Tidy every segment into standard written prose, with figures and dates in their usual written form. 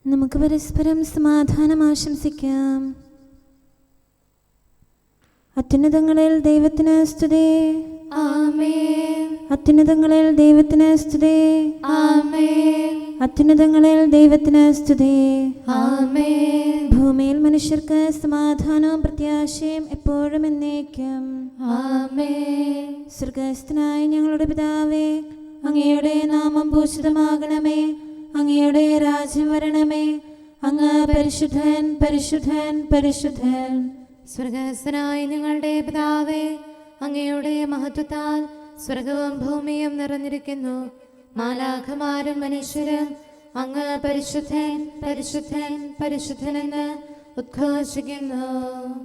നമുക്ക് പരസ്പരം സമാധാനം ആശംസിക്കാം. അത്യുന്നതങ്ങളിൽ ദൈവത്തിന് സ്തുതി. ആമേൻ. അത്യുന്നതങ്ങളിൽ ദൈവത്തിന് സ്തുതി. ആമേൻ. അത്യുന്നതങ്ങളിൽ ദൈവത്തിന് സ്തുതി. ആമേൻ. ഭൂമിയിൽ മനുഷ്യർക്ക് സമാധാനവും പ്രത്യാശയും എപ്പോഴും എന്നേക്കും. ആമേൻ. സ്വർഗസ്ഥനായ ഞങ്ങളുടെ പിതാവേ, അങ്ങയുടെ നാമം പൂജിതമാകണമേ. അങ്ങയുടെ രാജ്യം വരണമേ. അങ്ങ് പരിശുദ്ധൻ, പരിശുദ്ധൻ, പരിശുദ്ധൻ. സ്വർഗസ്ഥനായ ഞങ്ങളുടെ പിതാവേ, അങ്ങയുടെ മഹത്വത്താൽ സ്വർഗവും ഭൂമിയും നിറഞ്ഞിരിക്കുന്നു. മാലാഖമാരും മനുഷ്യരും അങ്ങ് പരിശുദ്ധൻ, പരിശുദ്ധൻ, പരിശുദ്ധനെന്ന് ഉദ്ഘോഷിക്കുന്നു.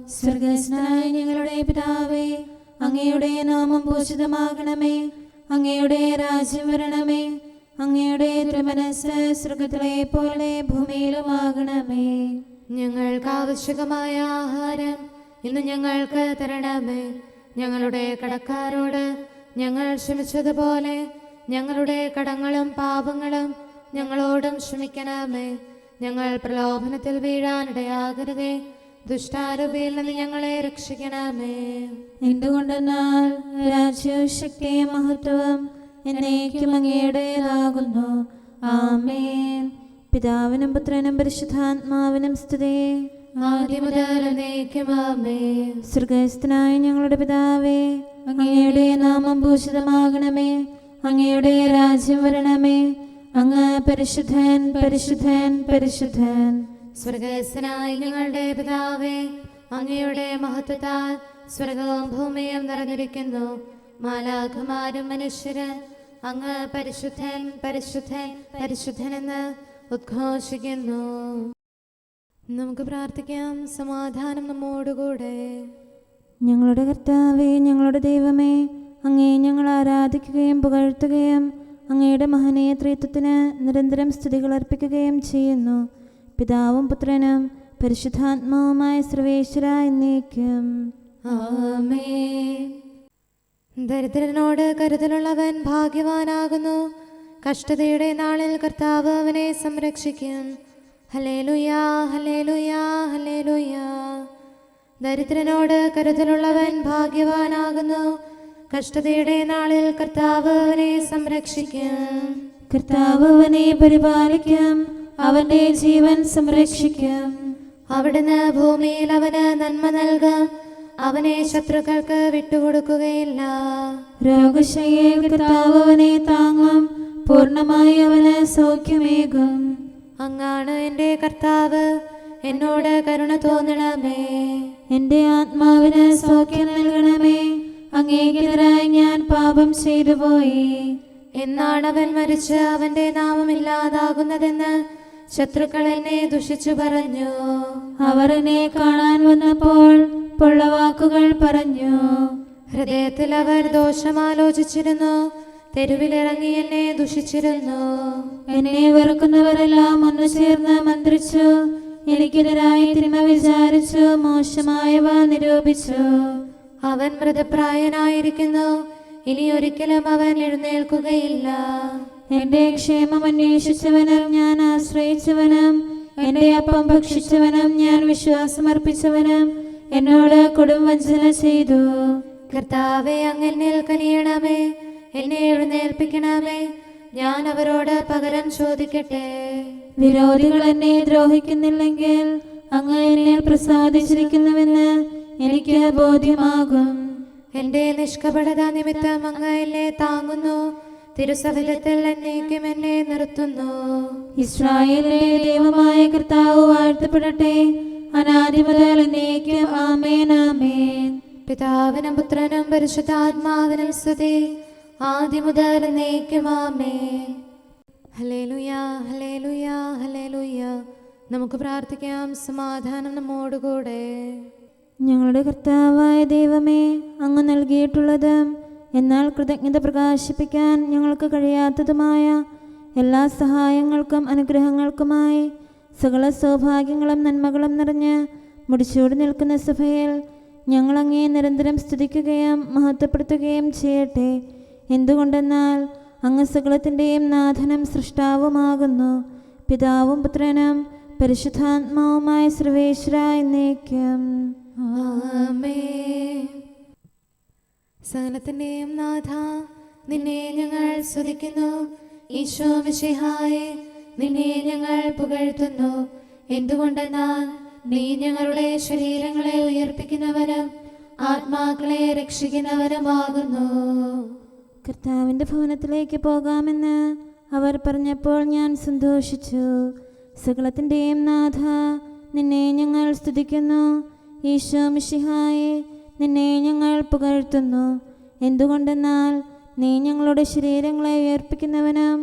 സ്വർഗസ്ഥനായ ഞങ്ങളുടെ പിതാവേ, അങ്ങയുടെ നാമം പൂജിതമാകണമേ. അങ്ങയുടെ രാജ്യം വരണമേ. അങ്ങയുടെ തിരുമനസ്സ് സ്വർഗത്തിലെ പോലെ ഭൂമിയിലുമാകണമേ. ഞങ്ങൾക്ക് ആവശ്യമായ ആഹാരം ഇന്ന് ഞങ്ങൾക്ക് തരണമേ. ഞങ്ങളുടെ കടക്കാരോട് ഞങ്ങൾ ക്ഷമിച്ചതുപോലെ ഞങ്ങളുടെ കടങ്ങളും പാപങ്ങളും ഞങ്ങളോടും ക്ഷമിക്കണമേ. ഞങ്ങൾ പ്രലോഭനത്തിൽ വീഴാനിടയാകരുതേ. ദുഷ്ടാരൂപിയിൽ നിന്ന് ഞങ്ങളെ രക്ഷിക്കണമേ. എന്തുകൊണ്ടെന്നാൽ രാജ്യവും ശക്തിയും മഹത്വവും എന്നേക്കും അങ്ങയുടേതാകുന്നു. ആമേൻ. പിതാവിനും പുത്രനും പരിശുദ്ധാത്മാവിനും സ്തുതി. ആദ്യം മുതൽ എന്നേക്കും ആമേൻ. സ്വർഗസ്ഥനായ ഞങ്ങളുടെ പിതാവേ, അങ്ങയുടെ നാമം പൂജിതമാകണമേ. അങ്ങയുടെ രാജ്യം വരണമേ. അങ്ങ് പരിശുദ്ധൻ, പരിശുദ്ധൻ, പരിശുദ്ധൻ. സ്വർഗസ്ഥനായ ഞങ്ങളുടെ പിതാവേ, അങ്ങയുടെ മഹത്വത്താൽ സ്വർഗവും ഭൂമിയും നിറഞ്ഞിരിക്കുന്നു. മാലാഖമാരും മനുഷ്യരും അങ്ങ് പരിശുദ്ധൻ, പരിശുദ്ധൻ, പരിശുദ്ധനെന്ന് ഉദ്ഘോഷിക്കുന്നു. നമുക്ക് പ്രാർത്ഥിക്കാം. സമാധാനം നമ്മോടുകൂടെ. ഞങ്ങളുടെ കർത്താവേ, ഞങ്ങളുടെ ദൈവമേ, അങ്ങേ ഞങ്ങൾ ആരാധിക്കുകയും പുകഴ്ത്തുകയും അങ്ങയുടെ മഹനീയ ത്രിത്വത്തിന് നിരന്തരം സ്തുതികൾ അർപ്പിക്കുകയും ചെയ്യുന്നു. പിതാവും പുത്രനും പരിശുദ്ധാത്മാവുമായ സർവേശ്വര എന്നേക്കും. ആമേൻ. ദരിദ്രനോട് കരുതലുള്ളവൻ ഭാഗ്യവാനാകുന്നു. കഷ്ടതയുടെ നാളിൽ കർത്താവ് അവനെ സംരക്ഷിക്കും. ഹല്ലേലൂയാ, ഹല്ലേലൂയാ, ഹല്ലേലൂയാ. ദരിദ്രനോട് കരുതലുള്ളവൻ ഭാഗ്യവാനാകുന്നു. കഷ്ടതയുടെ നാളിൽ കർത്താവ് അവനെ സംരക്ഷിക്കും. കർത്താവ് അവനെ പരിപാലിക്കും. അവന്റെ ജീവൻ സംരക്ഷിക്കും. അവിടുന്ന് ഭൂമിയിൽ അവന് നന്മ നൽകും. അവനെ ശത്രുക്കൾക്ക് വിട്ടുകൊടുക്കുകയില്ല. രോഗശയ്യയിൽ കർത്താവ് അവനെ താങ്ങും. പൂർണ്ണമായി അവന് സൗഖ്യമേകും. അങ്ങാണ് എൻ്റെ കർത്താവ്, എന്നോട് കരുണ തോന്നണമേ. എന്റെ ആത്മാവിന് സൗഖ്യം നൽകണമേ. അങ്ങേക്കെതിരായി ഞാൻ പാപം ചെയ്തു പോയി. എന്നാണവൻ മരിച്ച് അവന്റെ നാമം ഇല്ലാതാകുന്നതെന്ന് ശത്രുക്കൾ എന്നെ ദുഷിച്ചു പറഞ്ഞു. അവർ എന്നെ കാണാൻ വന്നപ്പോൾ പൊള്ളവാക്കുകൾ പറഞ്ഞു. ഹൃദയത്തിൽ അവർ ദോഷമാലോചിച്ചിരുന്നു. തെരുവിലിറങ്ങി എന്നെ ദുഷിച്ചിരുന്നു. എന്നെ വെറുക്കുന്നവരെല്ലാം ഒന്നു ചേർന്ന് മന്ത്രിച്ചു. എനിക്കെതിരായി തിന്മ വിചാരിച്ചു. മോശമായവ നിരൂപിച്ചു. അവൻ മൃതപ്രായനായിരിക്കുന്നു. ഇനി ഒരിക്കലും അവൻ എഴുന്നേൽക്കുകയില്ല. എന്റെ ക്ഷേമം അന്വേഷിച്ചവനും ഞാൻ ആശ്രയിച്ചവനും എന്റെ അപ്പം ഭക്ഷിച്ചവനും ഞാൻ വിശ്വാസമർപ്പിച്ചവനും എന്നോട് കൊടും വഞ്ചന ചെയ്തു. കർത്താവേ, അങ്ങ് എന്നിൽ കനിയണമേ. എന്നെ എഴുന്നേൽപ്പിക്കണമേ. ഞാൻ അവരോട് പകരം ചോദിക്കട്ടെ. വിരോധികൾ എന്നെ ദ്രോഹിക്കുന്നില്ലെങ്കിൽ അങ്ങ് എന്നിൽ പ്രസാദിച്ചിരിക്കുന്നുവെന്ന് എനിക്ക് ബോധ്യമാകും. എന്റെ നിഷ്കപടത നിമിത്തം അങ്ങ് എന്നെ താങ്ങുന്നു. തിരുസവിധത്തിൽ എന്നേക്കും എന്നെ നിർത്തുന്നു. ഇസ്രായേലിലെ ദൈവമായ കർത്താവ് വാഴ്ത്തപ്പെടട്ടെ. അനാദി മുതൽ എന്നേക്കും. ആമേൻ, ആമേൻ. പിതാവിനും പുത്രനും പരിശുദ്ധാത്മാവിനും സ്തുതി. ആദ്യം മുതൽ എന്നേക്കും. ആമേൻ. ഹല്ലേലൂയാ, ഹല്ലേലൂയാ, ഹല്ലേലൂയാ. നമുക്ക് പ്രാർത്ഥിക്കാം. സമാധാനം നമ്മോടുകൂടെ. ഞങ്ങളുടെ കർത്താവായ ദൈവമേ, അങ്ങ് നൽകിയിട്ടുള്ളതും എന്നാൽ കൃതജ്ഞത പ്രകാശിപ്പിക്കാൻ ഞങ്ങൾക്ക് കഴിയാത്തതുമായ എല്ലാ സഹായങ്ങൾക്കും അനുഗ്രഹങ്ങൾക്കുമായി സകല സൗഭാഗ്യങ്ങളും നന്മകളും നിറഞ്ഞ് മുടിച്ചൂടി നിൽക്കുന്ന സഭയിൽ ഞങ്ങൾ അങ്ങേ നിരന്തരം സ്തുതിക്കുകയും മഹത്വപ്പെടുത്തുകയും ചെയ്യട്ടെ. എന്തുകൊണ്ടെന്നാൽ അങ്ങ് സകലത്തിൻ്റെയും നാഥനും സൃഷ്ടാവുമാകുന്നു. പിതാവും പുത്രനും പരിശുദ്ധാത്മാവുമായ സർവേശ്വര എന്നേക്കും. ആമേൻ. സകലത്തിന്റെയും നാഥ, നിന്നെ ഞങ്ങൾ സ്തുതിക്കുന്നു. ഈശോ മിശിഹായേ, നിന്നെ ഞങ്ങൾ പുകഴ്ത്തുന്നു. എന്തുകൊണ്ടെന്നാൽ നീ ഞങ്ങളുടെ ശരീരങ്ങളെ ഉയർപ്പിക്കുന്നവനും ആത്മാക്കളെ രക്ഷിക്കുന്നവനുമാകുന്നു. കർത്താവിൻ്റെ ഭവനത്തിലേക്ക് പോകാമെന്ന് അവർ പറഞ്ഞപ്പോൾ ഞാൻ സന്തോഷിച്ചു. സകലത്തിൻ്റെയും നാഥ, നിന്നെ ഞങ്ങൾ സ്തുതിക്കുന്നു. ഈശോ മിശിഹായേ, നിന്നെ ഞങ്ങൾ പുകഴ്ത്തുന്നു. എന്തുകൊണ്ടെന്നാൽ നീ ഞങ്ങളുടെ ശരീരങ്ങളെ ഉയർപ്പിക്കുന്നവനും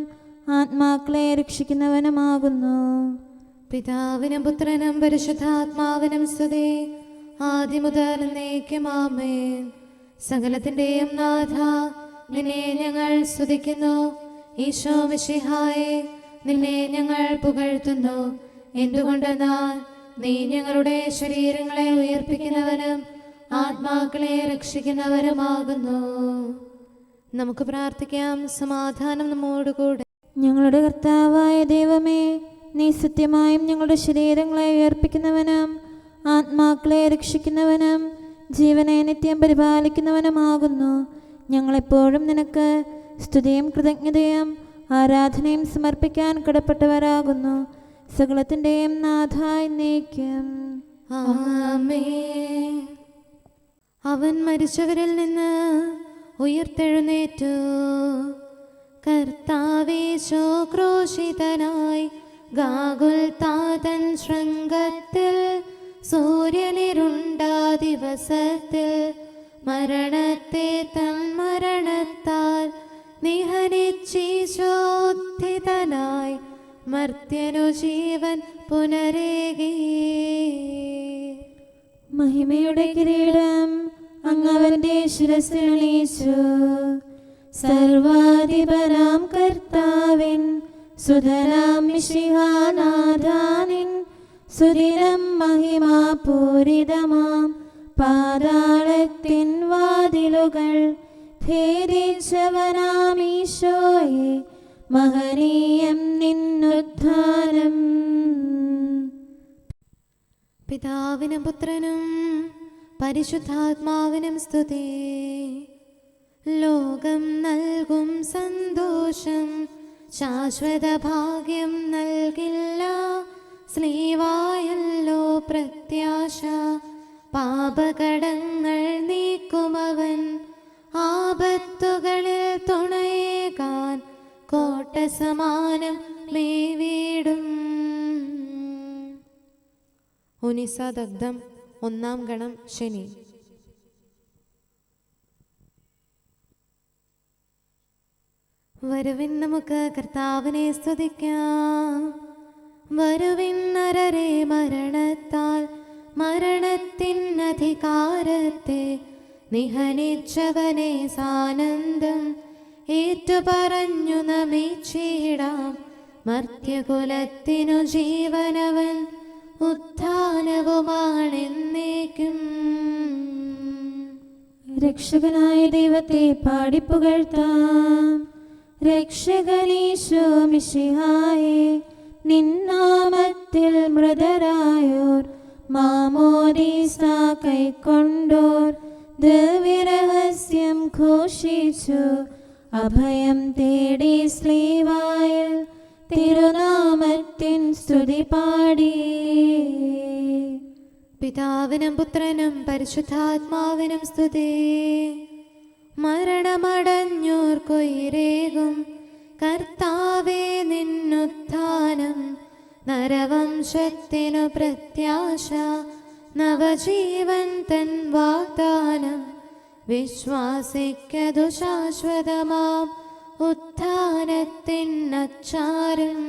ആത്മാക്കളെ രക്ഷിക്കുന്നവനുമാകുന്നു. പിതാവിനും പുത്രനും പരിശുദ്ധാത്മാവിനും സ്തുതി, ആദ്യം മുതൽ എന്നേക്കും ആമേൻ. സകലത്തിന്റെയും നാഥ, നിന്നെ ഞങ്ങൾ സ്തുതിക്കുന്നു. ഈശോ മിശിഹായേ, നിന്നെ ഞങ്ങൾ പുകഴ്ത്തുന്നു. എന്തുകൊണ്ടെന്നാൽ നീ ഞങ്ങളുടെ ശരീരങ്ങളെ ഉയർപ്പിക്കുന്നവനും ആത്മാക്കളെ രക്ഷിക്കുന്നവരുമാകുന്നു. നമുക്ക് പ്രാർത്ഥിക്കാം. സമാധാനം നമ്മോടുകൂടെ. ഞങ്ങളുടെ കർത്താവായ ദൈവമേ, നീ സത്യമായും ഞങ്ങളുടെ ശരീരങ്ങളെ ഉയർപ്പിക്കുന്നവനും ആത്മാക്കളെ രക്ഷിക്കുന്നവനും ജീവനെ നിത്യം പരിപാലിക്കുന്നവനുമാകുന്നു. ഞങ്ങളെപ്പോഴും നിനക്ക് സ്തുതിയും കൃതജ്ഞതയും ആരാധനയും സമർപ്പിക്കാൻ കടപ്പെട്ടവരാകുന്നു. സകലത്തിൻ്റെയും നാഥ എന്നേക്കും. ആമേൻ. അവൻ മരിച്ചവരിൽ നിന്ന് ഉയർത്തെഴുന്നേറ്റു. കർത്താവീശോ ക്രൂശിതനായി ഗാഗുൽത്താതൻ ശൃംഗത്തിൽ സൂര്യനിരുണ്ട ദിവസത്തിൽ മരണത്തെ തൻ മരണത്താൽ നിഹനിച്ചീശോദ്ധിതനായി മർത്യനു ജീവൻ പുനരേകി. മഹിമയുടെ കിരീടം അങ്ങവന്റെ ശിരസിലണിയിച്ചു. സർവാധിപനാം കർത്താവിൻ സുതനാം മിശിഹാനാഥാനിൻ സുദിനം മഹിമാപൂരിതമാം പാതാളത്തിൻ വാതിലുകൾ ഭേദിച്ചവനാമീശോയെ, മഹനീയം നിന്നുദ്ധാനം. പിതാവിനും പുത്രനും പരിശുദ്ധാത്മാവിനും സ്തുതി. ലോകം നൽകും സന്തോഷം ശാശ്വത ഭാഗ്യം നൽകില്ല. സ്ലീവായല്ലോ പ്രത്യാശ, പാപകടങ്ങൾ നീക്കുമവൻ. ആപത്തുകളിൽ തുണയേകാൻ കോട്ട സമാനം മേവീടും. ഉനിസദഗ്ധം 1 ഗണം ശനി. വരുവിൻ നമുക്ക് കർത്താവിനെ സ്തുതിക്കാം. വരുവിൻ നരരെ മരണത്താൽ മരണത്തിൻ അധികാരത്തെ നിഹനിച്ചവനെ സാനന്ദം ഏറ്റുപറഞ്ഞു നമിച്ചിടാം. മർത്യകുലത്തിനു ജീവനവൻ ഉത്ഥാനവുമാണെന്നേക്കും. രക്ഷകനായ ദൈവത്തെ പാടിപ്പുകഴ്ത്താം. രക്ഷകനീശോ മിശിഹായേ, നിന്നാമത്തിൽ മൃതരായോർ മാമോദീസ കൈക്കൊണ്ടോർ ദിവ്യരഹസ്യം ഘോഷിച്ചു. അഭയം തേടി സ്ലീവായിൽ തിരുനാമത്തിൻ സ്തുതി പാടി. പിതാവിനും പുത്രനും പരിശുദ്ധാത്മാവിനും സ്തുതി. മരണമടഞ്ഞോർക്കൊയിരേകും കർത്താവേ നിന്നുത്ഥാനം. നരവംശത്തിനു പ്രത്യാശ, നവജീവൻ തൻ വാഗ്ദാനം. വിശ്വാസിക്കതു ശാശ്വതമാം ഉത്ഥാനത്തിൻ അച്ചാരം.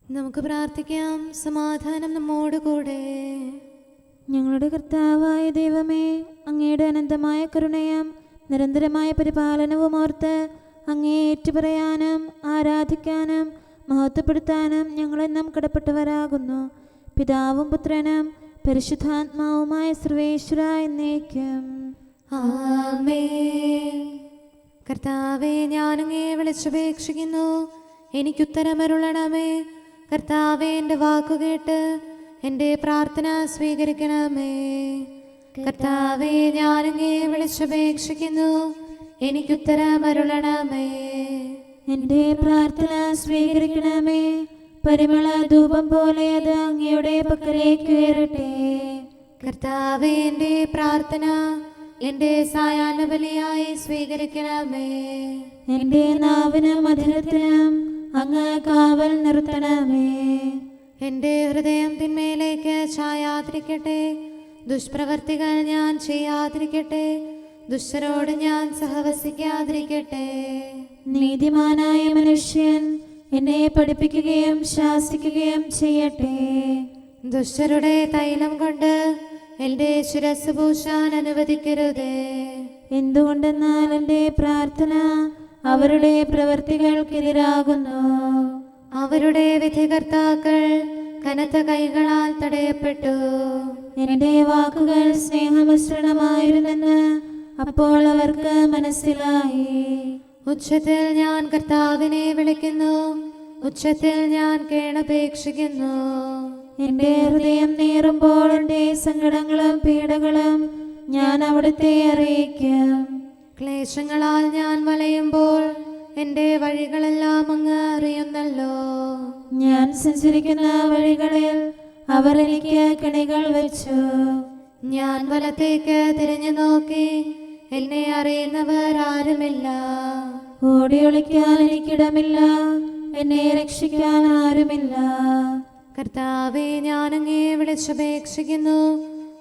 നമുക്ക് പ്രാർത്ഥിക്കാം. സമാധാനം നമ്മോടുകൂടെ. ഞങ്ങളുടെ കർത്താവായ ദൈവമേ, അങ്ങയുടെ അനന്തമായ കരുണയും നിരന്തരമായ പരിപാലനവും ഓർത്ത് അങ്ങേ ഏറ്റുപറയാനും ആരാധിക്കാനും മഹത്വപ്പെടുത്താനും ഞങ്ങളെന്നും കടപ്പെട്ടവരാകുന്നു. പിതാവും പുത്രനും പരിശുദ്ധാത്മാവുമായ സർവേശ്വര എന്നേക്കും. ആമേൻ. കർത്താവേ, ഞാനങ്ങേ വിളിച്ചപേക്ഷിക്കുന്നു, എനിക്കുത്തരമരുളണമേ. കർത്താവേ, എൻ്റെ വാക്കുകേട്ട് എൻ്റെ പ്രാർത്ഥന സ്വീകരിക്കണമേ. കർത്താവേ, ഞാനങ്ങേ വിളിച്ചപേക്ഷിക്കുന്നു, എനിക്കുത്തരമരുളണമേ. എൻ്റെ പ്രാർത്ഥന സ്വീകരിക്കണമേ. പരിമള ധൂപം പോലെ അത് അങ്ങയുടെ പക്കലേക്ക് ഉയരട്ടെ. കർത്താവേ, എൻ്റെ പ്രാർത്ഥന എൻ്റെ സായാഹ്ന ബലിയായി സ്വീകരിക്കണമേ. എൻ്റെ നാവിനും മധുരത്തിനും അങ്ങ് കാവൽ നിർത്തണമേ. എൻ്റെ ഹൃദയം തിന്മയിലേക്ക് ചായാതിരിക്കട്ടെ, ദുഷ്പ്രവർത്തികൾ ഞാൻ ചെയ്യാതിരിക്കട്ടെ, ദുഷ്ടരോട് ഞാൻ സഹവസിക്കാതിരിക്കട്ടെ. നീതിമാനായ മനുഷ്യൻ എന്നെ പഠിപ്പിക്കുകയും ശാസിക്കുകയും ചെയ്യട്ടെ. ദുഷ്ടരുടെ തൈലം കൊണ്ട് എൻ്റെ ശിരസ് പൂശാൻ അനുവദിക്കരുതേ. എന്തുകൊണ്ടെന്നാൽ എൻ്റെ പ്രാർത്ഥന അവരുടെ പ്രവൃത്തികൾക്കെതിരാകുന്നു. അവരുടെ വിധികർത്താക്കൾ കനത്ത കൈകളാൽ തടയപ്പെട്ടു. എൻ്റെ വാക്കുകൾ സ്നേഹമിശ്രണമായിരുന്നെന്ന് അപ്പോൾ അവർക്ക് മനസ്സിലായി. ഉച്ചത്തിൽ ഞാൻ കർത്താവിനെ വിളിക്കുന്നു, ഉച്ചത്തിൽ ഞാൻ കേണപേക്ഷിക്കുന്നു. എൻ്റെ ഹൃദയം നീറുമ്പോൾ എൻ്റെ സങ്കടങ്ങളും പീഡകളും ഞാൻ അവിടുത്തെ അറിയിക്കും. ക്ലേശങ്ങളാൽ ഞാൻ വലയുമ്പോൾ എൻ്റെ വഴികളെല്ലാം അങ്ങ് അറിയുന്നല്ലോ. ഞാൻ സഞ്ചരിക്കുന്ന വഴികളിൽ അവർ എനിക്ക് കെണികൾ വെച്ചു. ഞാൻ വലത്തേക്ക് തിരിഞ്ഞു നോക്കി, എന്നെ അറിയുന്നവർ ആരുമില്ല. ഓടി ഒളിക്കാൻ എനിക്കിടമില്ല, എന്നെ രക്ഷിക്കാൻ ആരുമില്ല. കർത്താവേ, ഞാനങ്ങേ വിളിച്ചപേക്ഷിക്കുന്നു,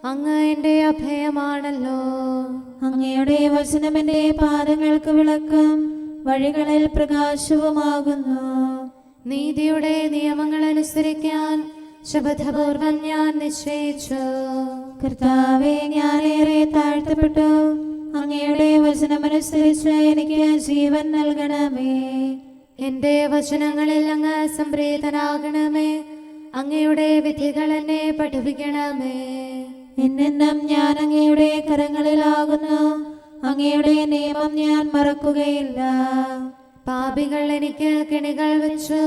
അങ്ങ് എൻ്റെ അഭയമാണല്ലോ. അങ്ങയുടെ വചനം എൻ്റെ പാദങ്ങൾക്ക് വിളക്കും, വഴികളിൽ പ്രകാശവുമാകുന്നു. നീതിയുടെ നിയമങ്ങൾ അനുസരിക്കാൻ ശപഥപൂർവം ഞാൻ നിശ്ചയിച്ചു. കർത്താവേ, ഞാനേറെ താഴ്ത്തപ്പെട്ടു. അങ്ങയുടെ വചനമനുസരിച്ച് എനിക്ക് ജീവൻ നൽകണമേ. എൻ്റെ വചനങ്ങളിൽ അങ്ങ് സംപ്രീതനാകണമേ. അങ്ങയുടെ വിധികൾ എന്നെ പഠിപ്പിക്കണമേ. എന്നെന്നും ഞാൻ അങ്ങയുടെ കരങ്ങളിലാകുന്നു. അങ്ങയുടെ നിയമം ഞാൻ മറക്കുകയില്ല. പാപികൾ എനിക്ക് കെണികൾ വെച്ചു,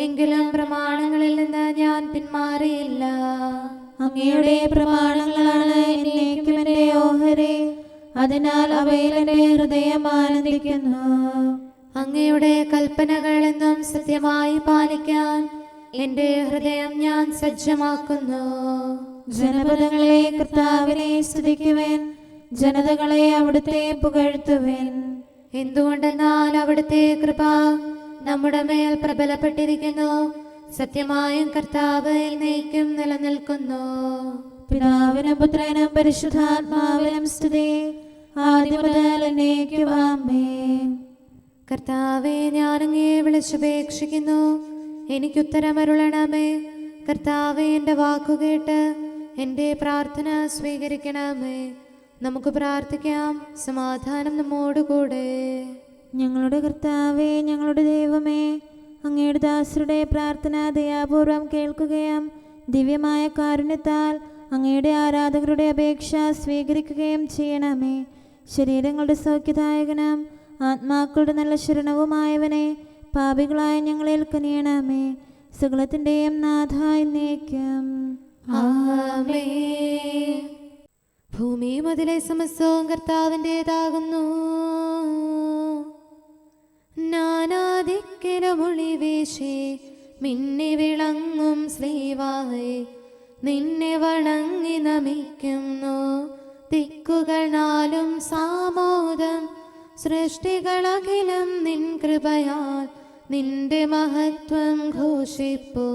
എങ്കിലും പ്രമാണങ്ങളിൽ നിന്ന് ഞാൻ പിന്മാറിയില്ല. അങ്ങയുടെ പ്രമാണങ്ങളാണ് എന്നേക്കും എൻ്റെ ഓഹരി, അതിനാൽ അവയിൽ എൻ്റെ ഹൃദയം ആനന്ദിക്കുന്നു. അങ്ങയുടെ കൽപ്പനകൾ എന്നും സത്യമായി പാലിക്കാൻ എൻ്റെ ഹൃദയം ഞാൻ സജ്ജമാക്കുന്നു. ജനപദങ്ങളെ കർത്താവിനെ സ്തുതിക്കുവിൻ, ജനതകളെ അവിടുത്തെ പുകഴ്ത്തുവിൻ. എന്തുകൊണ്ടെന്നാൽ അവിടുത്തെ കൃപ നമ്മുടെ മേൽ പ്രബലപ്പെട്ടിരിക്കുന്നു, സത്യമായും കർത്താവ് എന്നേക്കും നിലനിൽക്കുന്നു. പിതാവിനും പുത്രനും പരിശുദ്ധാത്മാവിനും സ്തുതി, ആദ്യം മുതൽ എന്നേക്കും ആമേൻ. കർത്താവേ, ഞാനങ്ങേ വിളിച്ചപേക്ഷിക്കുന്നു, എനിക്കുത്തരമരുളണമേ. കർത്താവേ, എൻ്റെ വാക്കുകേട്ട് എൻ്റെ പ്രാർത്ഥന സ്വീകരിക്കണമേ. നമുക്ക് പ്രാർത്ഥിക്കാം. സമാധാനം നമ്മോടുകൂടെ. ഞങ്ങളുടെ കർത്താവേ, ഞങ്ങളുടെ ദൈവമേ, അങ്ങയുടെ ദാസരുടെ പ്രാർത്ഥന ദയാപൂർവം കേൾക്കുകയും ദിവ്യമായ കാരുണ്യത്താൽ അങ്ങയുടെ ആരാധകരുടെ അപേക്ഷ സ്വീകരിക്കുകയും ചെയ്യണമേ. ശരീരങ്ങളുടെ സൗഖ്യദായകനും ആത്മാക്കളുടെ നല്ല ശരണവുമായവനെ, പാപികളായ ഞങ്ങളിൽ കനിയണമേ. സകലത്തിൻ്റെയും നാഥ എന്നേക്കും ആമേൻ. ഭൂമിയും അതിലെ സമസ്തവും കർത്താവിൻ്റെതാകുന്നു. നാനാദിക്കിലുമൊളി വീശി മിന്നി വിളങ്ങും ശ്രീവായി നിന്നെ വണങ്ങി നമിക്കുന്നു. ദിക്കുകൾ നാലും സാമോദം, സൃഷ്ടികളഖിലം നിൻ കൃപയാൽ നിന്റെ മഹത്വം ഘോഷിപ്പു.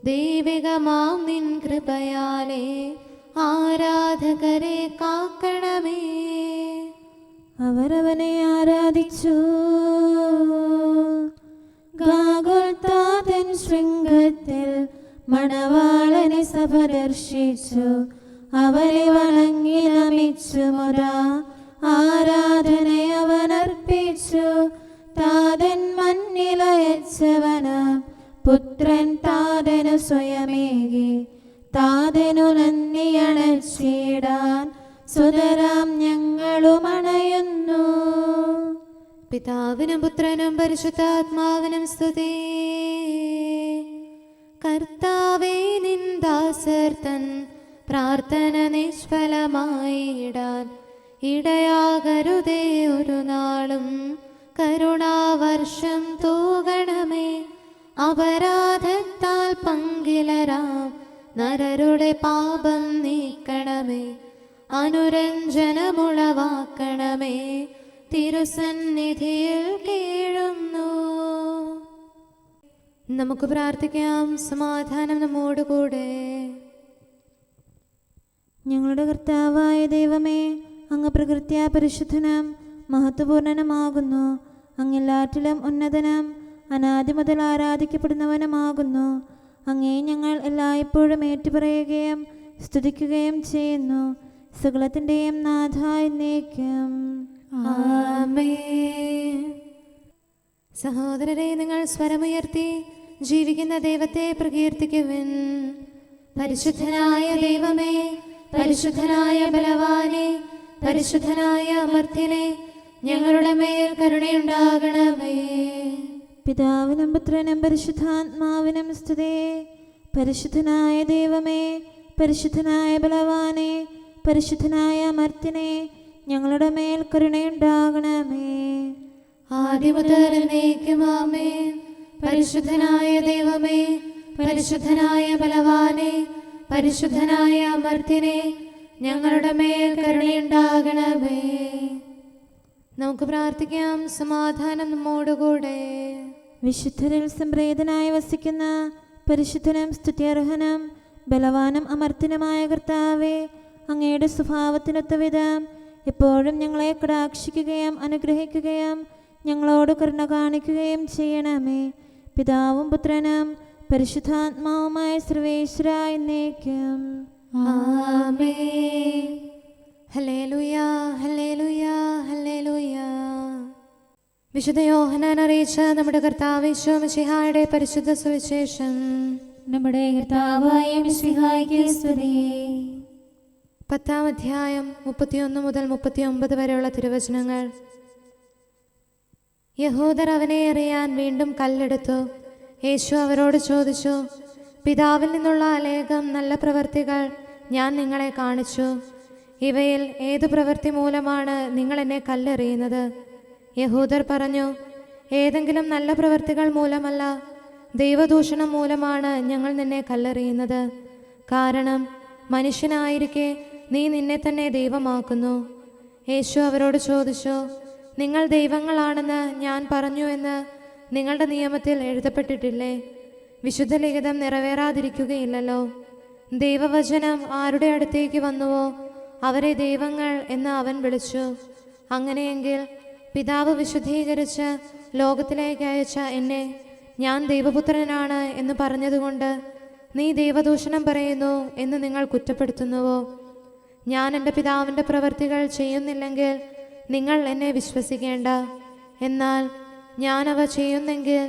ദൈവികമാം നിൻ കൃപയാലേ ആരാധകരെ കാക്കണമേ. അവരവനെ ആരാധിച്ചു. ഗാഗുൽത്താതൻ ശൃംഗത്തിൽ മണവാളനെ സഭ ദർശിച്ചു. അവരെ വണങ്ങി നമിച്ചു മുതാ ആരാധനയവനർപ്പിച്ചു. താതൻ മണ്ണിലയച്ചവനാം പുത്രൻ താതനു സ്വയമേകി. താതനു നന്ദിയണച്ചിടാൻ സുതരാം ഞങ്ങളും അണയുന്നു. പിതാവിനും പുത്രനും പരിശുദ്ധാത്മാവിനും സ്തുതി. കർത്താവേ, നിൻ ദാസർ തൻ പ്രാർത്ഥന നിഷ്ഫലമായിടാൻ ഇടയാകരുതേ ഒരു നാളും. കരുണാവർഷം തൂകണമേ, അപരാധത്താൽ പങ്കിലരാം നരരുടെ പാപം നീക്കണമേ. അനുരഞ്ജനമുളവാക്കണമേ, തിരുസന്നിധിയിൽ കീഴുന്നു. നമുക്ക് പ്രാർത്ഥിക്കാം. സമാധാനം നമ്മോടുകൂടെ. ഞങ്ങളുടെ കർത്താവായ ദൈവമേ, അങ്ങ് പ്രകൃത്യാ പരിശുദ്ധനും മഹത്വപൂർണനുമാകുന്നു. അങ്ങെല്ലാറ്റിലും ഉന്നതനും അനാദി മുതൽ ആരാധിക്കപ്പെടുന്നവനുമാകുന്നു. അങ്ങേ ഞങ്ങൾ എല്ലായ്പ്പോഴും ഏറ്റുപറയുകയും സ്തുതിക്കുകയും ചെയ്യുന്നു. സകലത്തിൻ്റെയും നാഥ എന്നേക്കും. ആമേൻ. സഹോദരരെ, നിങ്ങൾ സ്വരമുയർത്തി ജീവിക്കുന്ന ദൈവത്തെ പ്രകീർത്തിക്കുവിൻ. പരിശുദ്ധനായ ദൈവമേ, പരിശുദ്ധനായ ബലവാനെ, പരിശുദ്ധനായ അമർത്യനെ, ഞങ്ങളുടെ മേൽ കരുണയുണ്ടാകണമേ. പിതാവിനും പുത്രനും പരിശുദ്ധാത്മാവിനും സ്തുതി. പരിശുദ്ധനായ ദൈവമേ, പരിശുദ്ധനായ ബലവാനെ, പരിശുദ്ധനായ അമർത്യനെ, ഞങ്ങളുടെ മേൽ കരുണയുണ്ടാകണമേ. ആദിമുതൽ എന്നേക്കും ആമേൻ. പരിശുദ്ധനായ ദൈവമേ, പരിശുദ്ധനായ ബലവാനെ, പരിശുദ്ധനായ അമർത്യനെ, ഞങ്ങളുടെ മേൽ കരുണയുണ്ടാകണമേ. നമുക്ക് പ്രാർത്ഥിക്കാം. സമാധാനം നമ്മോടുകൂടെ. വിശുദ്ധരിൽ സംപ്രീതനായി വസിക്കുന്ന പരിശുദ്ധനും സ്തുത്യർഹനും ബലവാനും അമർത്യനുമായ കർത്താവേ, അങ്ങയുടെ സ്വഭാവത്തിനൊത്ത വിധം എപ്പോഴും ഞങ്ങളെ കടാക്ഷിക്കുകയും അനുഗ്രഹിക്കുകയും ഞങ്ങളോട് കരുണ കാണിക്കുകയും ചെയ്യണമേ. പിതാവും പുത്രനും പരിശുദ്ധാത്മാവുമായ സർവേശ്വര എന്നേക്കും. ആമേൻ. ഹല്ലേലൂയ, ഹല്ലേലൂയ, ഹല്ലേലൂയ. വിശുദ്ധ യോഹന്നാൻ അറിയിച്ച നമ്മുടെ കർത്താവ് യേശു മിശിഹായുടെ പരിശുദ്ധ സുവിശേഷം. നമ്മുടെ കർത്താവായ മിശിഹായ്ക്ക് സ്തുതി. 10-ാം അധ്യായം 31 മുതൽ 39 വരെയുള്ള തിരുവചനങ്ങൾ. യഹൂദർ അവനെ എറിയാൻ വീണ്ടും കല്ലെടുത്തു. യേശു അവരോട് ചോദിച്ചു, പിതാവിൽ നിന്നുള്ള അനേകം നല്ല പ്രവൃത്തികൾ ഞാൻ നിങ്ങളെ കാണിച്ചു. ഇവയിൽ ഏതു പ്രവൃത്തി മൂലമാണ് നിങ്ങൾ എന്നെ കല്ലെറിയുന്നത്? യഹൂദർ പറഞ്ഞു, ഏതെങ്കിലും നല്ല പ്രവൃത്തികൾ മൂലമല്ല, ദൈവദൂഷണം മൂലമാണ് ഞങ്ങൾ നിന്നെ കല്ലെറിയുന്നത്. കാരണം മനുഷ്യനായിരിക്കെ നീ നിന്നെ തന്നെ ദൈവമാക്കുന്നു. യേശു അവരോട് ചോദിച്ചു, നിങ്ങൾ ദൈവങ്ങളാണെന്ന് ഞാൻ പറഞ്ഞു എന്ന് നിങ്ങളുടെ നിയമത്തിൽ എഴുതപ്പെട്ടിട്ടില്ലേ? വിശുദ്ധ ലിഖിതം നിറവേറാതിരിക്കുകയില്ലല്ലോ. ദൈവവചനം ആരുടെ അടുത്തേക്ക് വന്നുവോ അവരെ ദൈവങ്ങൾ എന്ന് അവൻ വിളിച്ചു. അങ്ങനെയെങ്കിൽ പിതാവ് വിശുദ്ധീകരിച്ച് ലോകത്തിലേക്ക് അയച്ച എന്നെ ഞാൻ ദൈവപുത്രനാണ് എന്ന് പറഞ്ഞതുകൊണ്ട് നീ ദൈവദൂഷണം പറയുന്നു എന്ന് നിങ്ങൾ കുറ്റപ്പെടുത്തുന്നുവോ? ഞാൻ എൻ്റെ പിതാവിൻ്റെ പ്രവൃത്തികൾ ചെയ്യുന്നില്ലെങ്കിൽ നിങ്ങൾ എന്നെ വിശ്വസിക്കേണ്ട. എന്നാൽ ഞാൻ അവ ചെയ്യുന്നെങ്കിൽ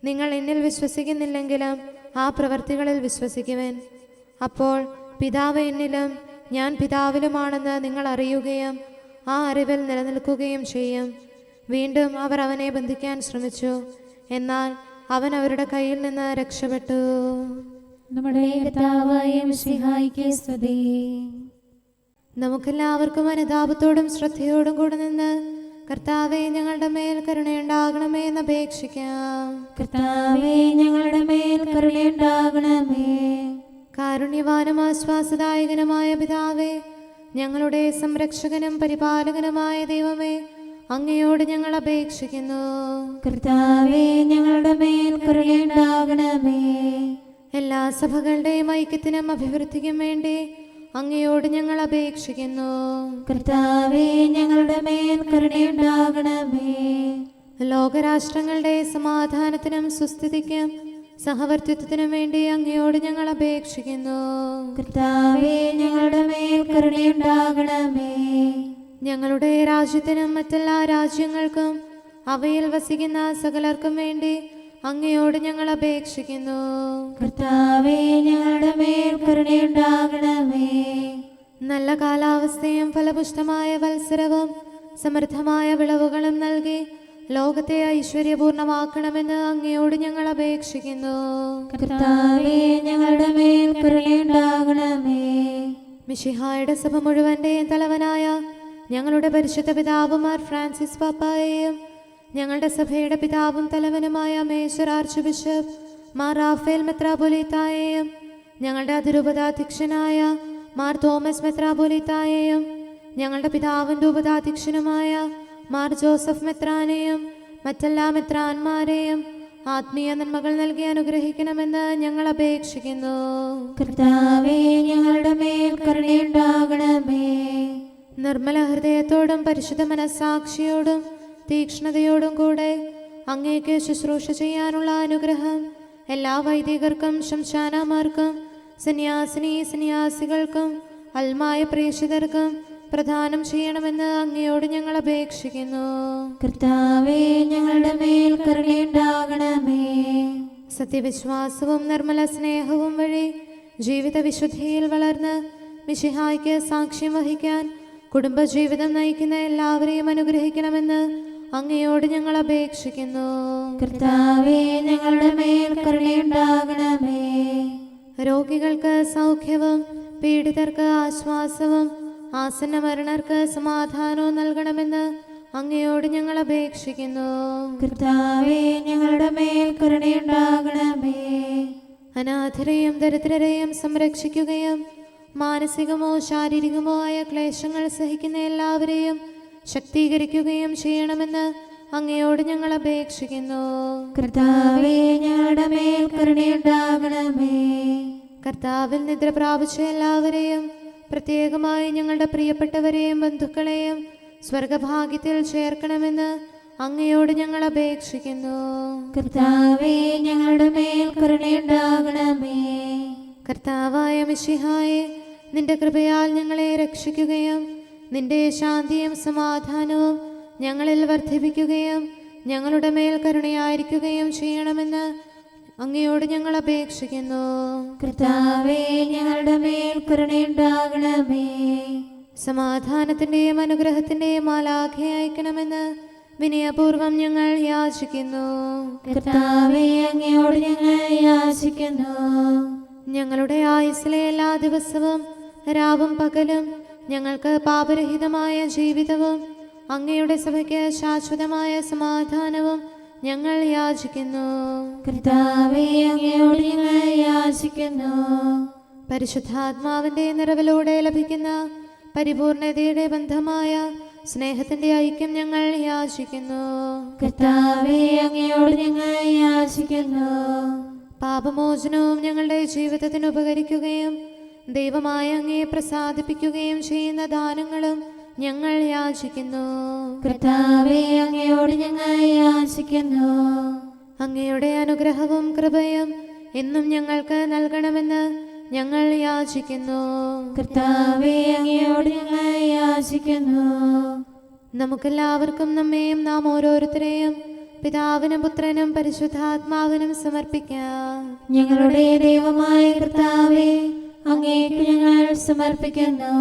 നിങ്ങൾ എന്നിൽ വിശ്വസിക്കുന്നില്ലെങ്കിലും ആ പ്രവൃത്തികളിൽ വിശ്വസിക്കുവേൻ. അപ്പോൾ പിതാവ് എന്നിലും ഞാൻ പിതാവിലുമാണെന്ന് നിങ്ങൾ അറിയുകയും ആ അറിവിൽ നിലനിൽക്കുകയും ചെയ്യും. വീണ്ടും അവർ അവനെ ബന്ധിക്കാൻ ശ്രമിച്ചു, എന്നാൽ അവൻ അവരുടെ കയ്യിൽ നിന്ന് രക്ഷപ്പെട്ടു. നമ്മുടെ കർത്താവായ മിശിഹായ്ക്ക് സ്തുതി. നമുക്കെല്ലാവർക്കും അനുതാപത്തോടും ശ്രദ്ധയോടും കൂടെ നിന്ന് കർത്താവേ, ഞങ്ങളുടെ മേൽ കരുണയുണ്ടാകണമേ എന്ന് അപേക്ഷിക്കാം. കർത്താവേ, ഞങ്ങളുടെ മേൽ കരുണയുണ്ടാകണമേ. കാരുണ്യവാനും ആശ്വാസദായകനുമായ പിതാവേ, ഞങ്ങളുടെ സംരക്ഷകനും പരിപാലകനുമായ ദൈവമേ, അങ്ങയോട് ഞങ്ങൾ അപേക്ഷിക്കുന്നു. കർത്താവേ, ഞങ്ങളുടെ മേൽ കരുണയുണ്ടാകണമേ. എല്ലാ സഭകളുടെയും ഐക്യത്തിനും അഭിവൃദ്ധിക്കും വേണ്ടി അങ്ങയോട് ഞങ്ങൾ അപേക്ഷിക്കുന്നു. കർത്താവേ, ഞങ്ങളുടെ മേൽ കരുണയുണ്ടാകണമേ. ലോകരാഷ്ട്രങ്ങളുടെ സമാധാനത്തിനും സുസ്ഥിതിക്കും സഹവർത്തിത്വത്തിനും വേണ്ടി അങ്ങയോട് ഞങ്ങൾ അപേക്ഷിക്കുന്നു. കർത്താവേ, ഞങ്ങളുടെ മേൽ കരുണയുണ്ടാകണമേ. ഞങ്ങളുടെ രാജ്യത്തിനും മറ്റെല്ലാ രാജ്യങ്ങൾക്കും അവയിൽ വസിക്കുന്ന സകലർക്കും വേണ്ടി അങ്ങയോട് ഞങ്ങൾ അപേക്ഷിക്കുന്നു. കർത്താവേ, ഞങ്ങളുടെ മേൽ കരുണയുണ്ടാകണമേ. നല്ല കാലാവസ്ഥയും ഫലപുഷ്ടമായ വത്സരവും സമൃദ്ധമായ വിളവുകളും നൽകി ലോകത്തെ ഐശ്വര്യപൂർണമാക്കണമെന്ന് അങ്ങയോട് ഞങ്ങൾ അപേക്ഷിക്കുന്നു. കർത്താവേ, ഞങ്ങളുടെ മേൽ കരുണയുണ്ടാകണമേ. മിശിഹായുടെ സഭ മുഴുവന്റെയും തലവനായ ഞങ്ങളുടെ പരിശുദ്ധ പിതാവ് മാർ ഫ്രാൻസിസ് പാപ്പായെയും ഞങ്ങളുടെ സഭയുടെ പിതാവും തലവനുമായ major archbishop Mar Raphael മെത്രാപൊലീത്തായെയും ഞങ്ങളുടെ അതിരൂപതാധ്യക്ഷനായ മാർ തോമസ് മെത്രാപൊലീത്തായെയും ഞങ്ങളുടെ പിതാവിൻ്റെ ഉപതാധ്യക്ഷനുമായ മാർ ജോസഫ് മെത്രാനെയും മറ്റെല്ലാ മെത്രാന്മാരെയും ആത്മീയ നന്മകൾ നൽകി അനുഗ്രഹിക്കണമെന്ന് ഞങ്ങൾ അപേക്ഷിക്കുന്നു. കർത്താവേ, ഞങ്ങളുടെ മേൽ കരുണയുണ്ടാകണമേ. നിർമ്മല ഹൃദയത്തോടും പരിശുദ്ധ മനസ്സാക്ഷിയോടും തീക്ഷ്ണതയോടും കൂടെ അങ്ങേക്ക് ശുശ്രൂഷ ചെയ്യാനുള്ള അനുഗ്രഹം എല്ലാ വൈദികർക്കും ശംശാനമാർക്കും സന്യാസിനികൾക്കും അൽമായ പ്രേക്ഷിതർക്കും പ്രദാനം ചെയ്യണമെന്ന് അങ്ങയോട് ഞങ്ങൾ അപേക്ഷിക്കുന്നു. കർത്താവേ, ഞങ്ങളുടെ മേൽ കരുണയുണ്ടാകണമേ. സത്യവിശ്വാസവും നിർമ്മല സ്നേഹവും വഴി ജീവിത വിശുദ്ധിയിൽ വളർന്ന് മിശിഹായ്ക്ക് സാക്ഷ്യം വഹിക്കാൻ കുടുംബജീവിതം നയിക്കുന്ന എല്ലാവരെയും അനുഗ്രഹിക്കണമെന്ന് അങ്ങയോട് ഞങ്ങൾ അപേക്ഷിക്കുന്നു. കർത്താവേ, ഞങ്ങളുടെ മേൽ കരുണയുണ്ടാകണമേ. രോഗികൾക്ക് സൗഖ്യവും പീഡിതർക്ക് ആശ്വാസവും ആസന്ന മരണർക്ക് സമാധാനവും നൽകണമെന്ന് അങ്ങയോട് ഞങ്ങൾ അപേക്ഷിക്കുന്നു. കർത്താവേ, ഞങ്ങളുടെ മേൽ കരുണയുണ്ടാകണമേ. അനാഥരെയും ദരിദ്രരെയും സംരക്ഷിക്കുകയും മാനസികമോ ശാരീരികമോ ആയ ക്ലേശങ്ങൾ സഹിക്കുന്ന എല്ലാവരെയും ശക്തീകരിക്കുകയും ചെയ്യണമെന്ന് അങ്ങയോട് ഞങ്ങൾ അപേക്ഷിക്കുന്നു. കർത്താവേ, ഞങ്ങളുടെ മേൽ കരുണയുണ്ടാകണമേ. കർത്താവിൽ നിദ്ര പ്രാപിച്ച എല്ലാവരെയും പ്രത്യേകമായി ഞങ്ങളുടെ പ്രിയപ്പെട്ടവരെയും ബന്ധുക്കളെയും സ്വർഗഭാഗ്യത്തിൽ ചേർക്കണമെന്ന് അങ്ങയോട് ഞങ്ങൾ അപേക്ഷിക്കുന്നു. കർത്താവേ, ഞങ്ങളുടെ മേൽ കരുണയുണ്ടാകണമേ. കർത്താവായ മിശിഹായെ, നിന്റെ കൃപയാൽ ഞങ്ങളെ രക്ഷിക്കുകയും നിന്റെ ശാന്തിയും സമാധാനവും ഞങ്ങളിൽ വർദ്ധിപ്പിക്കുകയും ഞങ്ങളുടെ മേൽ കരുണയായിരിക്കുകയും ചെയ്യണമെന്ന് അങ്ങയോട് ഞങ്ങൾ അപേക്ഷിക്കുന്നു. കർത്താവേ, ഞങ്ങളുടെ മേൽ കരുണയുണ്ടാകണമേ. സമാധാനത്തിന്റെയും അനുഗ്രഹത്തിന്റെയും മാലാഖയെ അയക്കണമെന്ന് വിനയപൂർവം ഞങ്ങൾ യാചിക്കുന്നു. കർത്താവേ, അങ്ങയോട് ഞങ്ങൾ യാചിക്കുന്നു. ഞങ്ങളുടെ ആയുസ്സിലെ എല്ലാ ദിവസവും രാവും പകലും ഞങ്ങൾക്ക് പാപരഹിതമായ ജീവിതവും അങ്ങയുടെ സഭയ്ക്ക് ശാശ്വതമായ സമാധാനവും ഞങ്ങൾ യാചിക്കുന്നു. കർത്താവേ, അങ്ങയോട് ഞങ്ങൾ യാചിക്കുന്നു. പരിശുദ്ധാത്മാവിന്റെ നിറവിലൂടെ ലഭിക്കുന്ന പരിപൂർണതയുടെ ബന്ധമായ സ്നേഹത്തിന്റെ ഐക്യം ഞങ്ങൾ യാചിക്കുന്നു. കർത്താവേ, അങ്ങയോട് ഞങ്ങൾ യാചിക്കുന്നു. പാപമോചനവും ഞങ്ങളുടെ ജീവിതത്തിന് ഉപകരിക്കുകയും ദൈവമായ അങ്ങയെ പ്രസാദിപ്പിക്കുകയും ചെയ്യുന്ന ദാനങ്ങളും ഞങ്ങൾ യാചിക്കുന്നു. കർത്താവേ, അങ്ങയോട് ഞങ്ങൾ യാചിക്കുന്നു. അങ്ങയുടെ അനുഗ്രഹവും കൃപയും എന്നും ഞങ്ങൾക്ക് നൽകണമെന്ന് ഞങ്ങൾ യാചിക്കുന്നു. കർത്താവേ, അങ്ങയോട് ഞങ്ങൾ യാചിക്കുന്നു. നമുക്കെല്ലാവർക്കും നമ്മെയും നാം ഓരോരുത്തരെയും പിതാവിനും പുത്രനും പരിശുദ്ധാത്മാവിനും സമർപ്പിക്കാം. ഞങ്ങളുടെ ദൈവമായ കർത്താവേ, അങ്ങേക്ക് ഞങ്ങൾ സമർപ്പിക്കുന്നു.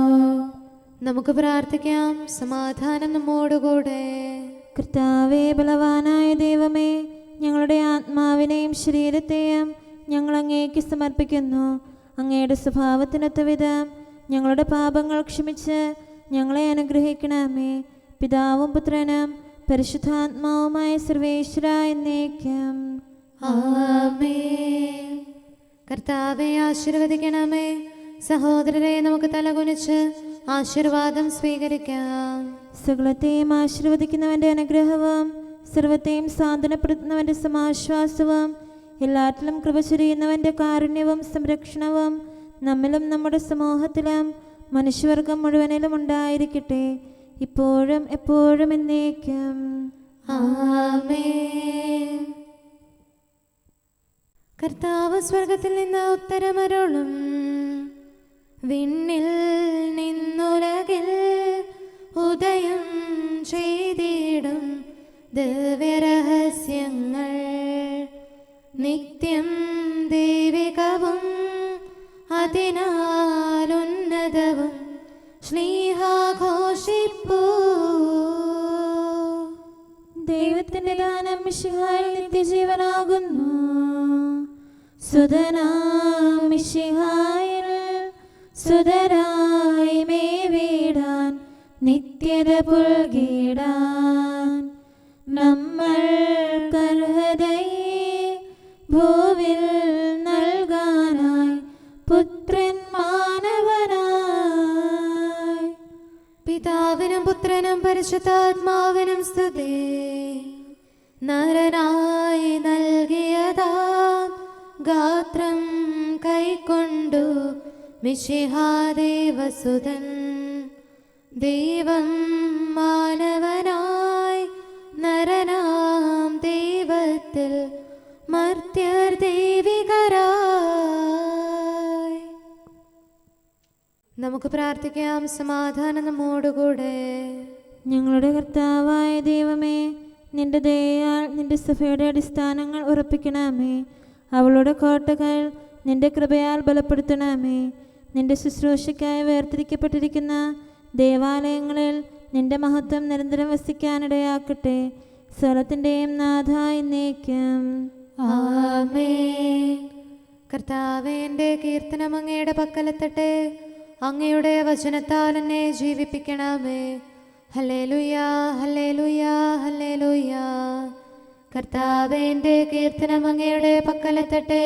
നമുക്ക് പ്രാർത്ഥിക്കാം. സമാധാനം നമ്മോടുകൂടെ. കർത്താവേ, ബലവാനായ ദൈവമേ, ഞങ്ങളുടെ ആത്മാവിനെയും ശരീരത്തെയും ഞങ്ങൾ അങ്ങേക്ക് സമർപ്പിക്കുന്നു. അങ്ങയുടെ സ്വഭാവത്തിനൊത്ത വിധം ഞങ്ങളുടെ പാപങ്ങൾ ക്ഷമിച്ച് ഞങ്ങളെ അനുഗ്രഹിക്കണമേ. പിതാവും പുത്രനും പരിശുദ്ധാത്മാവുമായ സർവേശ്വര എന്നേക്കും ആമേൻ. കർത്താവെ ആശീർവദിക്കണമേ. സഹോദരരെ, നമുക്ക് തലകുനിച്ച് ആശീർവാദം സ്വീകരിക്കാം. സകലത്തെയും ആശീർവദിക്കുന്നവന്റെ അനുഗ്രഹവും സർവത്തെയും സാന്ത്വനപ്പെടുത്തുന്നവന്റെ സമാശ്വാസവും എല്ലാറ്റിലും കൃപ ചൊരിയുന്നവന്റെ കാരുണ്യവും സംരക്ഷണവും നമ്മിലും നമ്മുടെ സമൂഹത്തിലും മനുഷ്യവർഗം മുഴുവനിലും ഉണ്ടായിരിക്കട്ടെ, ഇപ്പോഴും എപ്പോഴും എന്നേക്കും ആമേൻ. കർത്താവ് സ്വർഗത്തിൽ നിന്ന് ഉത്തരമരുളും. വിണ്ണിൽ നിന്നുലകിൽ ഉദയം ചെയ്തിടും ദിവ്യരഹസ്യങ്ങൾ നിത്യം ദൈവികവും അതിനാലുന്നതവും ശ്ലീഹാഘോഷിപ്പൂ. ദൈവത്തിന്റെ മിശിഹായിൽ നിത്യജീവനാകുന്നു. സുതനാം മിശിഹായിൽ സുതരായി മേവിടാൻ നിത്യത പുൽകിടാൻ നമ്മൾ കർഹതയെ ഭൂവിൽ നൽകാനായി പുത്രൻ മാനവനായി. പിതാവിനും പുത്രനും പരിശുദ്ധാത്മാവിനും സ്തുതി. നരനായി നൽകിയതാം ഗാത്രം കൈക്കൊണ്ടു മിശിഹാദേവസുതൻ ദൈവം മാനവനായി നരനാം ദൈവത്തിൽ മർത്യർ ദൈവികരായി. നമുക്ക് പ്രാർത്ഥിക്കാം. സമാധാനം നമ്മോടുകൂടെ. ഞങ്ങളുടെ കർത്താവായ ദൈവമേ, നിന്റെ ദയയാൽ നിന്റെ സഭയുടെ അടിസ്ഥാനങ്ങൾ ഉറപ്പിക്കണമേ. അവളുടെ കോട്ടകൾ നിന്റെ കൃപയാൽ ബലപ്പെടുത്തണമേ. നിന്റെ ശുശ്രൂഷയ്ക്കായി വേർതിരിക്കപ്പെട്ടിരിക്കുന്ന ദേവാലയങ്ങളിൽ നിന്റെ മഹത്വം നിരന്തരം വസിക്കാനിടയാക്കട്ടെ. സ്ഥലത്തിൻ്റെയും നാഥ എന്നേക്കും. ആമേൻ. കർത്താവേ, എൻ്റെ കീർത്തനം അങ്ങയുടെ പക്കലെത്തട്ടെ. അങ്ങയുടെ വചനത്താൽ എന്നെ ജീവിപ്പിക്കണമേ. ഹല്ലേലൂയാ, ഹല്ലേലൂയാ, ഹല്ലേലൂയാ. കർത്താവേ, എൻ്റെ കീർത്തനം അങ്ങയുടെ പക്കലെത്തട്ടെ.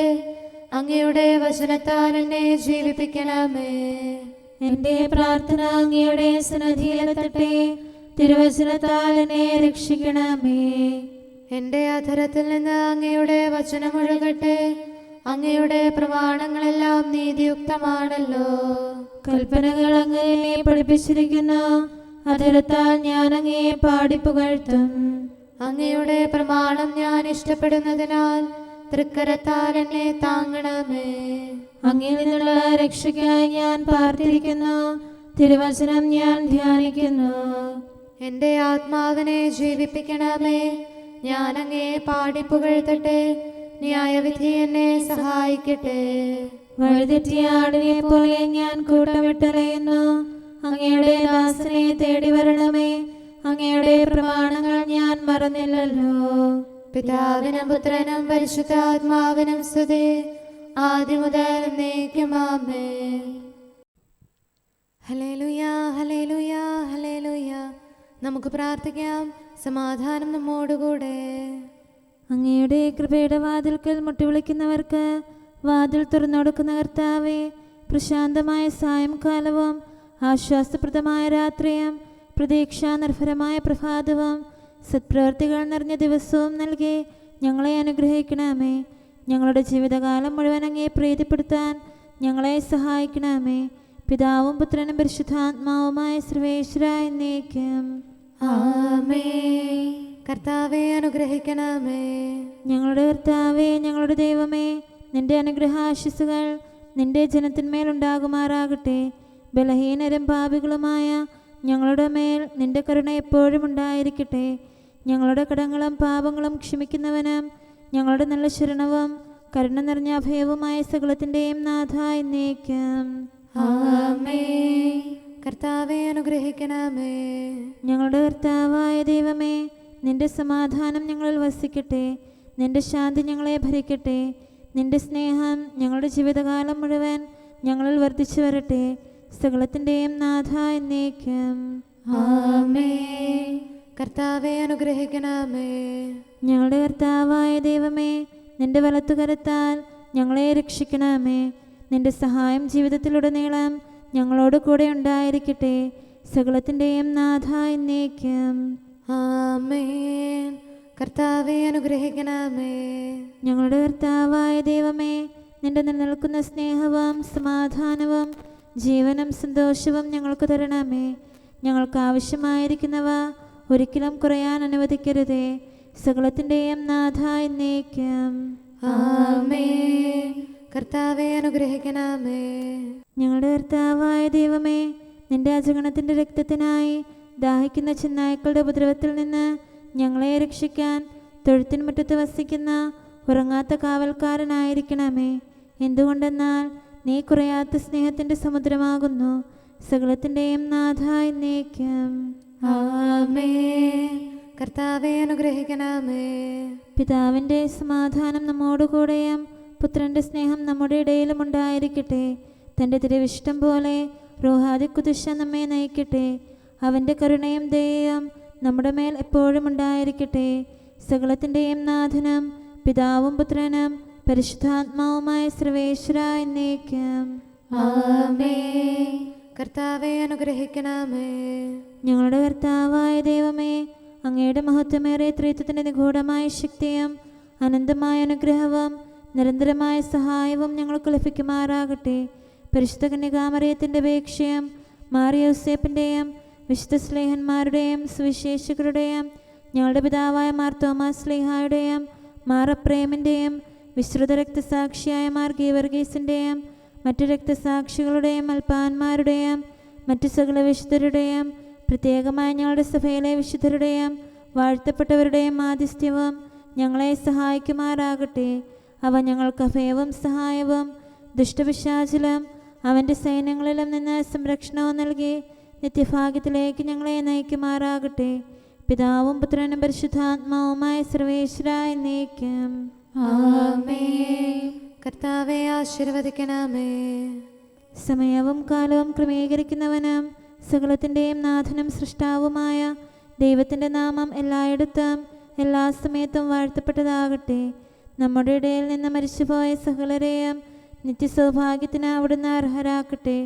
അങ്ങയുടെ വചനത്താൽ എന്നെ ജീവിപ്പിക്കണമേ. എൻ്റെ പ്രാർത്ഥന അങ്ങയുടെ സന്നിധിയിലെത്തട്ടെ. തിരുവചനത്താൽ എന്നെ രക്ഷിക്കണമേ. എൻ്റെ അധരത്തിൽ നിന്ന് അങ്ങയുടെ വചനമൊഴുകട്ടെ. അങ്ങയുടെ പ്രമാണങ്ങളെല്ലാം നീതിയുക്തമാണല്ലോ. കൽപ്പനകൾ അങ്ങനെ പഠിപ്പിച്ചിരിക്കുന്നു. അധരത്താൽ ഞാൻ അങ്ങയെ പാടിപ്പുകഴ്ത്തും. അങ്ങയുടെ പ്രമാണം ഞാൻ ഇഷ്ടപ്പെടുന്നതിനാൽ തൃക്കരത്താൽ എന്നെ താങ്ങണമേ. അങ്ങിൽ നിന്നുള്ള രക്ഷയ്ക്കായി ഞാൻ പാർത്തിരിക്കുന്നു. തിരുവചനം ഞാൻ ധ്യാനിക്കുന്നു. എൻ്റെ ആത്മാവിനെ ജീവിപ്പിക്കണമേ. ഞാൻ അങ്ങയെ പാടിപ്പുകഴ്ത്തട്ടെ. ന്യായവിധി എന്നെ സഹായിക്കട്ടെ. വഴിതെറ്റിയ ആടിനെ പോലെ ഞാൻ കൂട്ടമിട്ടറിയുന്നു. അങ്ങയുടെ ദാസനെ തേടി വരണമേ. അങ്ങയുടെ പ്രമാണങ്ങൾ ഞാൻ മറന്നില്ലല്ലോ. പിതാവിനും പുത്രനും പരിശുദ്ധാത്മാവിനും സ്തുതി. ആദ്യം മുതൽ എന്നേക്കും ആമേൻ. ഹല്ലേലൂയാ, ഹല്ലേലൂയാ, ഹല്ലേലൂയാ. നമുക്ക് പ്രാർത്ഥിക്കാം. സമാധാനം നമ്മോടുകൂടെ. അങ്ങയുടെ കൃപയുടെ വാതിൽക്കൽ മുട്ടിവിളിക്കുന്നവർക്ക് വാതിൽ തുറന്നുകൊടുക്കുന്ന കർത്താവേ, പ്രശാന്തമായ സായംകാലവും ആശ്വാസപ്രദമായ രാത്രിയും പ്രതീക്ഷാനിർഭരമായ പ്രഭാതവും സത്പ്രവർത്തികൾ നിറഞ്ഞ ദിവസവും നൽകി ഞങ്ങളെ അനുഗ്രഹിക്കണമേ. ഞങ്ങളുടെ ജീവിതകാലം മുഴുവൻ അങ്ങയെ പ്രീതിപ്പെടുത്താൻ ഞങ്ങളെ സഹായിക്കണമേ. പിതാവും പുത്രനും പരിശുദ്ധാത്മാവുമായ സർവേശ്വര എന്നേക്കും. ആമേൻ. കർത്താവേ, അനുഗ്രഹിക്കണമേ. ഞങ്ങളുടെ കർത്താവേ, ഞങ്ങളുടെ ദൈവമേ, നിന്റെ അനുഗ്രഹാശിസുകൾ നിന്റെ ജനത്തിന്മേലുണ്ടാകുമാറാകട്ടെ. ബലഹീനരും പാപികളുമായ ഞങ്ങളുടെ മേൽ നിന്റെ കരുണ എപ്പോഴും ഉണ്ടായിരിക്കട്ടെ. ഞങ്ങളുടെ കടങ്ങളും പാപങ്ങളും ക്ഷമിക്കുന്നവനും ഞങ്ങളുടെ നല്ല ശരണവും കരുണ നിറഞ്ഞ അഭയവുമായ സകലത്തിൻ്റെയും നാഥ എന്നേക്കും. ആമേൻ. കർത്താവേ, അനുഗ്രഹിക്കണമേ. ഞങ്ങളുടെ കർത്താവായ ദൈവമേ, നിന്റെ സമാധാനം ഞങ്ങളിൽ വസിക്കട്ടെ. നിന്റെ ശാന്തി ഞങ്ങളെ ഭരിക്കട്ടെ. നിന്റെ സ്നേഹം ഞങ്ങളുടെ ജീവിതകാലം മുഴുവൻ ഞങ്ങളിൽ വർദ്ധിച്ചു വരട്ടെ. സകലത്തിൻ്റെയും നാഥ എന്നേക്കും. ആമേൻ. കർത്താവേ, അനുഗ്രഹിക്കണമേ. ഞങ്ങളുടെ കർത്താവായ ദൈവമേ, നിന്റെ വലത്തുകരത്താൽ ഞങ്ങളെ രക്ഷിക്കണമേ. നിന്റെ സഹായം ജീവിതത്തിലുടനീളം ഞങ്ങളോട് കൂടെ ഉണ്ടായിരിക്കട്ടെ. സകലത്തിൻ്റെയും നാഥ എന്നേക്കും. ആമേൻ. കർത്താവേ, അനുഗ്രഹിക്കണമേ. ഞങ്ങളുടെ കർത്താവായ ദൈവമേ, നിന്റെ നിലനിൽക്കുന്ന സ്നേഹവും സമാധാനവും ജീവനും സന്തോഷവും ഞങ്ങൾക്ക് തരണമേ. ഞങ്ങൾക്ക് ആവശ്യമായിരിക്കുന്നവ ഒരിക്കലും കുറയാൻ അനുവദിക്കരുതേ. സകലത്തിൻ്റെയും നാഥ എന്നേക്കും. ആമേൻ. കർത്താവേ, അനുഗ്രഹിക്കണമേ. ഞങ്ങളുടെ കർത്താവായ ദൈവമേ, നിന്റെ അജഗണത്തിൻ്റെ രക്തത്തിനായി ദാഹിക്കുന്ന ചെന്നായ്ക്കളുടെ ഉപദ്രവത്തിൽ നിന്ന് ഞങ്ങളെ രക്ഷിക്കാൻ തൊഴുത്തിൻമുറ്റത്ത് വസിക്കുന്ന ഉറങ്ങാത്ത കാവൽക്കാരനായിരിക്കണമേ. എന്തുകൊണ്ടെന്നാൽ നീ കുറയാത്ത സ്നേഹത്തിൻ്റെ സമുദ്രമാകുന്നു. സകലത്തിൻ്റെയും നാഥ എന്നേക്കും. ആമേൻ. കർത്താവെ അനുഗ്രഹിക്കണമേ. പിതാവിൻ്റെ സമാധാനം നമ്മോടുകൂടെയും പുത്രൻ്റെ സ്നേഹം നമ്മുടെ ഇടയിലും ഉണ്ടായിരിക്കട്ടെ. തൻ്റെ തിരുവിഷ്ടം പോലെ റൂഹാദിക്കുദിശ നമ്മെ നയിക്കട്ടെ. അവൻ്റെ കരുണയും ദയയും നമ്മുടെ മേൽ എപ്പോഴും ഉണ്ടായിരിക്കട്ടെ. സകലത്തിൻ്റെയും നാഥനും പിതാവും പുത്രനും പരിശുദ്ധാത്മാവുമായ സർവേശ്വര എന്നേക്കും. ആമേൻ. കർത്താവെ അനുഗ്രഹിക്കണമേ. ഞങ്ങളുടെ കർത്താവായ ദൈവമേ, അങ്ങയുടെ മഹത്വമേറിയ ത്രിത്വത്തിൻ്റെ നിഗൂഢമായ ശക്തിയും അനന്തമായ അനുഗ്രഹവും നിരന്തരമായ സഹായവും ഞങ്ങൾക്ക് ലഭിക്കുമാറാകട്ടെ. പരിശുദ്ധ കന്യകാമറിയത്തിൻ്റെ അപേക്ഷയും മാറിയോസേപ്പിൻ്റെയും വിശുദ്ധ സ്ലേഹന്മാരുടെയും സുവിശേഷകരുടെയും ഞങ്ങളുടെ പിതാവായ മാർ തോമാസ് സ്ലീഹായുടെയും മാർ അപ്രേമിൻ്റെയും വിശ്രുത രക്തസാക്ഷിയായ മാർ ഗീവർഗീസിൻ്റെയും മറ്റു രക്തസാക്ഷികളുടെയും അൽപ്പാന്മാരുടെയും മറ്റു സകല വിശുദ്ധരുടെയും പ്രത്യേകമായി ഞങ്ങളുടെ സഭയിലെ വിശുദ്ധരുടെയും വാഴ്ത്തപ്പെട്ടവരുടെയും മാധ്യസ്ഥ്യവും ഞങ്ങളെ സഹായിക്കുമാറാകട്ടെ. അവ ഞങ്ങൾക്ക് അഭയവും സഹായവും ദുഷ്ടപിശാചിലും അവൻ്റെ സൈന്യങ്ങളിലും നിന്ന് സംരക്ഷണവും നൽകി നിത്യഭാഗ്യത്തിലേക്ക് ഞങ്ങളെ നയിക്കുമാറാകട്ടെ. പിതാവും പുത്രനും പരിശുദ്ധാത്മാവുമായ സർവേശ്വര എന്നേക്കും. ആമേൻ. കർത്താവെ ആശീർവദിക്കണമേ. സമയവും കാലവും ക്രമീകരിക്കുന്നവനും സകലത്തിൻ്റെയും നാഥനും സൃഷ്ടാവുമായ ദൈവത്തിൻ്റെ നാമം എല്ലായിടത്തും എല്ലാ സമയത്തും വാഴ്ത്തപ്പെട്ടതാകട്ടെ. നമ്മുടെ ഇടയിൽ നിന്ന് മരിച്ചുപോയ സകലരെയും നിത്യസൗഭാഗ്യത്തിന് അവിടുന്ന് അർഹരാക്കട്ടെ.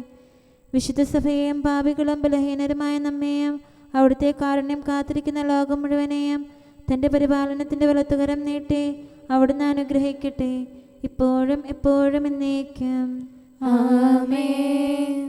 വിശുദ്ധ സഭയെയും പാപികളും ബലഹീനരുമായ നമ്മെയും അവിടുത്തെ കാരുണ്യം കാത്തിരിക്കുന്ന ലോകം മുഴുവനെയും തൻ്റെ പരിപാലനത്തിൻ്റെ വലത്തുകരം നീട്ടി അവിടുന്ന് അനുഗ്രഹിക്കട്ടെ, ഇപ്പോഴും എപ്പോഴും എന്നേക്കും. ആമേൻ.